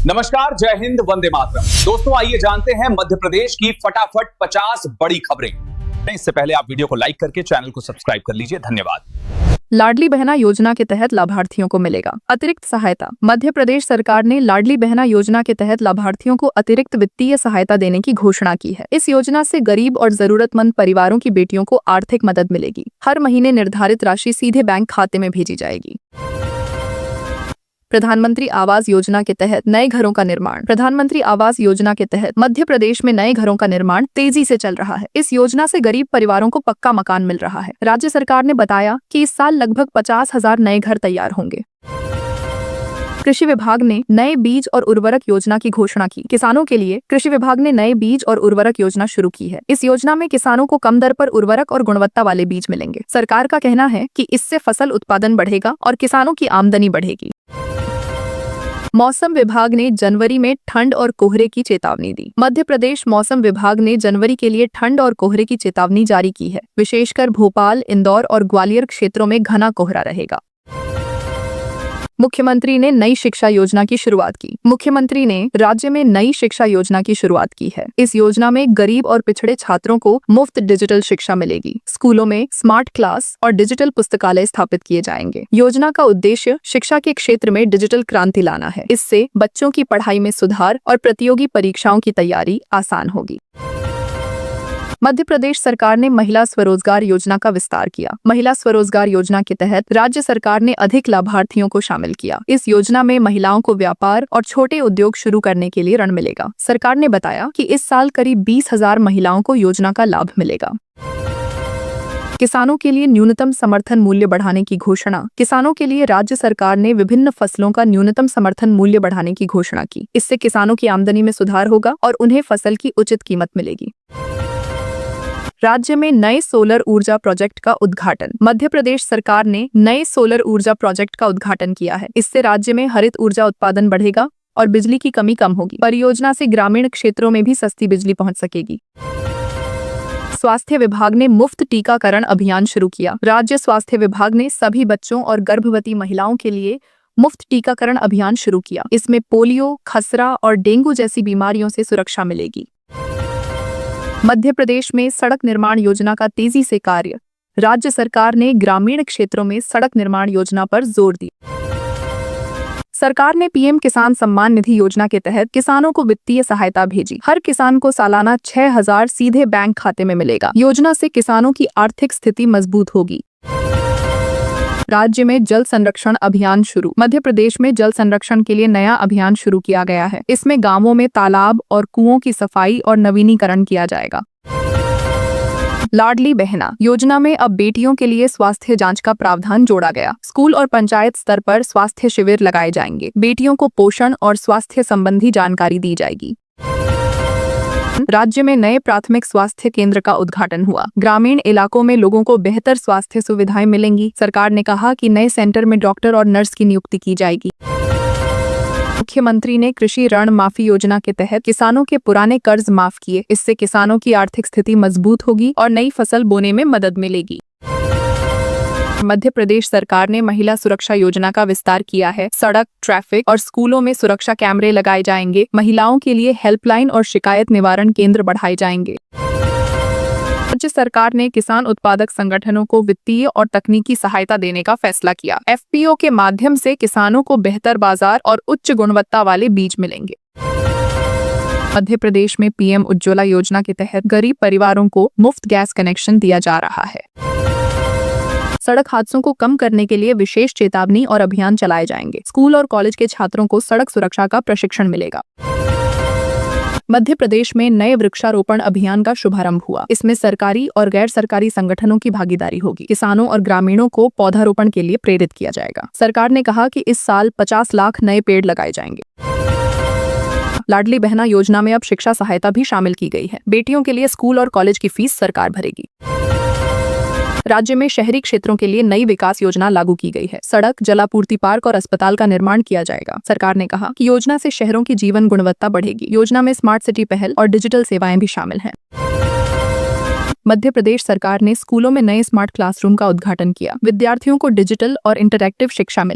नमस्कार, जय हिंद, वंदे मातरम। दोस्तों, आइए जानते हैं मध्य प्रदेश की फटाफट 50 बड़ी खबरें। इससे पहले आप वीडियो को लाइक करके चैनल को सब्सक्राइब कर लीजिए। धन्यवाद। लाडली बहना योजना के तहत लाभार्थियों को मिलेगा अतिरिक्त सहायता। मध्य प्रदेश सरकार ने लाडली बहना योजना के तहत लाभार्थियों को अतिरिक्त वित्तीय सहायता देने की घोषणा की है। इस योजना से गरीब और जरूरतमंद परिवारों की बेटियों को आर्थिक मदद मिलेगी। हर महीने निर्धारित राशि सीधे बैंक खाते में भेजी जाएगी। प्रधानमंत्री आवास योजना के तहत नए घरों का निर्माण। प्रधानमंत्री आवास योजना के तहत मध्य प्रदेश में नए घरों का निर्माण तेजी से चल रहा है। इस योजना से गरीब परिवारों को पक्का मकान मिल रहा है। राज्य सरकार ने बताया कि इस साल लगभग 50,000 नए घर तैयार होंगे। कृषि विभाग ने नए बीज और उर्वरक योजना की घोषणा की। किसानों के लिए कृषि विभाग ने नए बीज और उर्वरक योजना शुरू की है। इस योजना में किसानों को कम दर पर उर्वरक और गुणवत्ता वाले बीज मिलेंगे। सरकार का कहना है कि इससे फसल उत्पादन बढ़ेगा और किसानों की आमदनी बढ़ेगी। मौसम विभाग ने जनवरी में ठंड और कोहरे की चेतावनी दी। मध्य प्रदेश मौसम विभाग ने जनवरी के लिए ठंड और कोहरे की चेतावनी जारी की है। विशेषकर भोपाल, इंदौर और ग्वालियर क्षेत्रों में घना कोहरा रहेगा। मुख्यमंत्री ने नई शिक्षा योजना की शुरुआत की। मुख्यमंत्री ने राज्य में नई शिक्षा योजना की शुरुआत की है। इस योजना में गरीब और पिछड़े छात्रों को मुफ्त डिजिटल शिक्षा मिलेगी। स्कूलों में स्मार्ट क्लास और डिजिटल पुस्तकालय स्थापित किए जाएंगे। योजना का उद्देश्य शिक्षा के क्षेत्र में डिजिटल क्रांति लाना है। इससे बच्चों की पढ़ाई में सुधार और प्रतियोगी परीक्षाओं की तैयारी आसान होगी। मध्य प्रदेश सरकार ने महिला स्वरोजगार योजना का विस्तार किया। महिला स्वरोजगार योजना के तहत राज्य सरकार ने अधिक लाभार्थियों को शामिल किया। इस योजना में महिलाओं को व्यापार और छोटे उद्योग शुरू करने के लिए ऋण मिलेगा। सरकार ने बताया कि इस साल करीब 20,000 महिलाओं को योजना का लाभ मिलेगा। किसानों के लिए न्यूनतम समर्थन मूल्य बढ़ाने की घोषणा। किसानों के लिए राज्य सरकार ने विभिन्न फसलों का न्यूनतम समर्थन मूल्य बढ़ाने की घोषणा की। इससे किसानों की आमदनी में सुधार होगा और उन्हें फसल की उचित कीमत मिलेगी। राज्य में नए सोलर ऊर्जा प्रोजेक्ट का उद्घाटन। मध्य प्रदेश सरकार ने नए सोलर ऊर्जा प्रोजेक्ट का उद्घाटन किया है। इससे राज्य में हरित ऊर्जा उत्पादन बढ़ेगा और बिजली की कमी कम होगी। परियोजना से ग्रामीण क्षेत्रों में भी सस्ती बिजली पहुंच सकेगी। स्वास्थ्य विभाग ने मुफ्त टीकाकरण अभियान शुरू किया। राज्य स्वास्थ्य विभाग ने सभी बच्चों और गर्भवती महिलाओं के लिए मुफ्त टीकाकरण अभियान शुरू किया। इसमें पोलियो, खसरा और डेंगू जैसी बीमारियों से सुरक्षा मिलेगी। मध्य प्रदेश में सड़क निर्माण योजना का तेजी से कार्य। राज्य सरकार ने ग्रामीण क्षेत्रों में सड़क निर्माण योजना पर जोर दिया। सरकार ने पीएम किसान सम्मान निधि योजना के तहत किसानों को वित्तीय सहायता भेजी। हर किसान को सालाना 6,000 सीधे बैंक खाते में मिलेगा। योजना से किसानों की आर्थिक स्थिति मजबूत होगी। राज्य में जल संरक्षण अभियान शुरू। मध्य प्रदेश में जल संरक्षण के लिए नया अभियान शुरू किया गया है। इसमें गांवों में तालाब और कुओं की सफाई और नवीनीकरण किया जाएगा। लाडली बहना योजना में अब बेटियों के लिए स्वास्थ्य जांच का प्रावधान जोड़ा गया। स्कूल और पंचायत स्तर पर स्वास्थ्य शिविर लगाए जाएंगे। बेटियों को पोषण और स्वास्थ्य संबंधी जानकारी दी जाएगी। राज्य में नए प्राथमिक स्वास्थ्य केंद्र का उद्घाटन हुआ। ग्रामीण इलाकों में लोगों को बेहतर स्वास्थ्य सुविधाएं मिलेंगी। सरकार ने कहा कि नए सेंटर में डॉक्टर और नर्स की नियुक्ति की जाएगी। मुख्यमंत्री ने कृषि ऋण माफी योजना के तहत किसानों के पुराने कर्ज माफ किए। इससे किसानों की आर्थिक स्थिति मजबूत होगी और नई फसल बोने में मदद मिलेगी। मध्य प्रदेश सरकार ने महिला सुरक्षा योजना का विस्तार किया है। सड़क, ट्रैफिक और स्कूलों में सुरक्षा कैमरे लगाए जाएंगे। महिलाओं के लिए हेल्पलाइन और शिकायत निवारण केंद्र बढ़ाए जाएंगे। राज्य सरकार ने किसान उत्पादक संगठनों को वित्तीय और तकनीकी सहायता देने का फैसला किया। एफपीओ के माध्यम से किसानों को बेहतर बाजार और उच्च गुणवत्ता वाले बीज मिलेंगे। मध्य प्रदेश में पीएम उज्ज्वला योजना के तहत गरीब परिवारों को मुफ्त गैस कनेक्शन दिया जा रहा है। सड़क हादसों को कम करने के लिए विशेष चेतावनी और अभियान चलाए जाएंगे। स्कूल और कॉलेज के छात्रों को सड़क सुरक्षा का प्रशिक्षण मिलेगा। मध्य प्रदेश में नए वृक्षारोपण अभियान का शुभारंभ हुआ। इसमें सरकारी और गैर सरकारी संगठनों की भागीदारी होगी। किसानों और ग्रामीणों को पौधारोपण के लिए प्रेरित किया जाएगा। सरकार ने कहा कि इस साल 50 लाख नए पेड़ लगाए जाएंगे। लाडली बहना योजना में अब शिक्षा सहायता भी शामिल की गई है। बेटियों के लिए स्कूल और कॉलेज की फीस सरकार भरेगी। राज्य में शहरी क्षेत्रों के लिए नई विकास योजना लागू की गई है। सड़क, जलापूर्ति पार्क और अस्पताल का निर्माण किया जाएगा। सरकार ने कहा कि योजना से शहरों की जीवन गुणवत्ता बढ़ेगी। योजना में स्मार्ट सिटी पहल और डिजिटल सेवाएं भी शामिल हैं। मध्य प्रदेश सरकार ने स्कूलों में नए स्मार्ट क्लासरूम का उद्घाटन किया। विद्यार्थियों को डिजिटल और इंटरैक्टिव शिक्षा मिले।